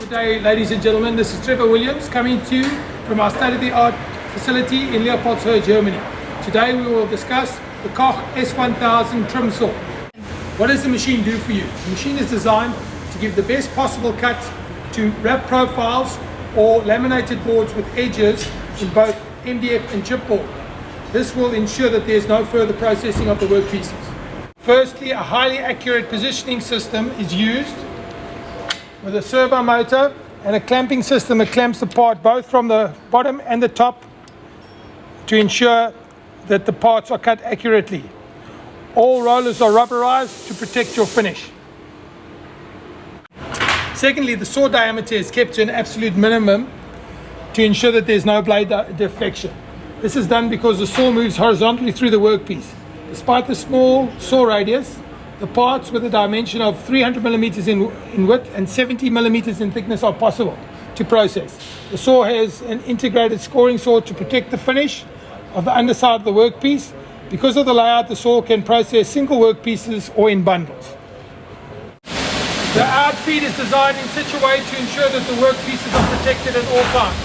Today, ladies and gentlemen, this is Trevor Williams coming to you from our state-of-the-art facility in Leopoldshöhe, Germany. Today we will discuss the KOCH S1000 trim saw. What does the machine do for you? The machine is designed to give the best possible cut to wrap profiles or laminated boards with edges in both MDF and chipboard. This will ensure that there is no further processing of the workpieces. Firstly, a highly accurate positioning system is used with a servo motor and a clamping system that clamps the part both from the bottom and the top to ensure that the parts are cut accurately. All rollers are rubberized to protect your finish. Secondly, the saw diameter is kept to an absolute minimum to ensure that there's no blade deflection. This is done because the saw moves horizontally through the workpiece. Despite the small saw radius, the parts with a dimension of 300 millimeters in width and 70 millimeters in thickness are possible to process. The saw has an integrated scoring saw to protect the finish of the underside of the workpiece. Because of the layout, the saw can process single workpieces or in bundles. The outfeed is designed in such a way to ensure that the workpieces are protected at all times.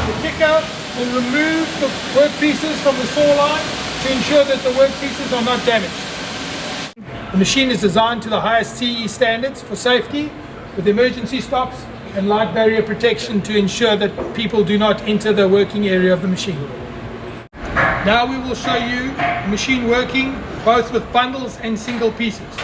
The kicker will remove the workpieces from the saw line to ensure that the workpieces are not damaged. The machine is designed to the highest CE standards for safety, with emergency stops and light barrier protection to ensure that people do not enter the working area of the machine. Now we will show you the machine working both with bundles and single pieces.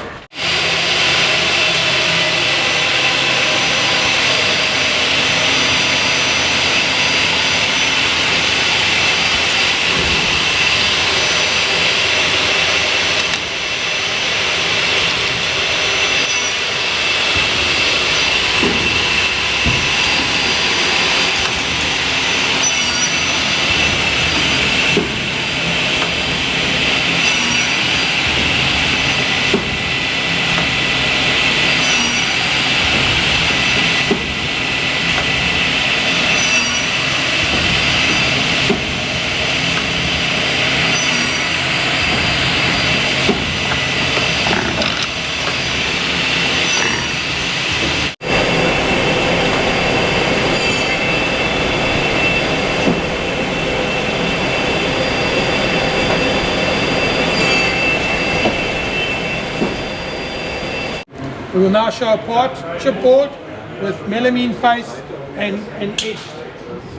We will now show a part, chipboard with melamine face and edge.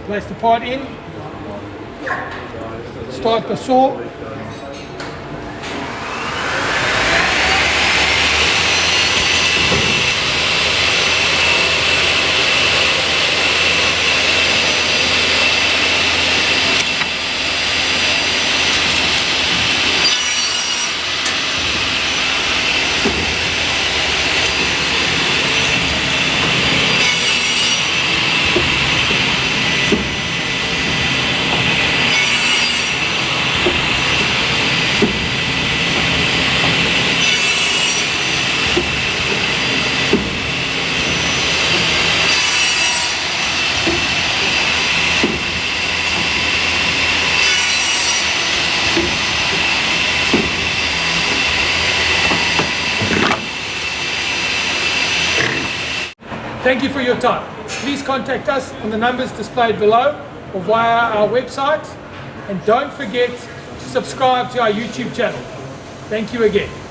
Place the part in, start the saw, Thank you for your time. Please contact us on the numbers displayed below or via our website. And don't forget to subscribe to our YouTube channel. Thank you again.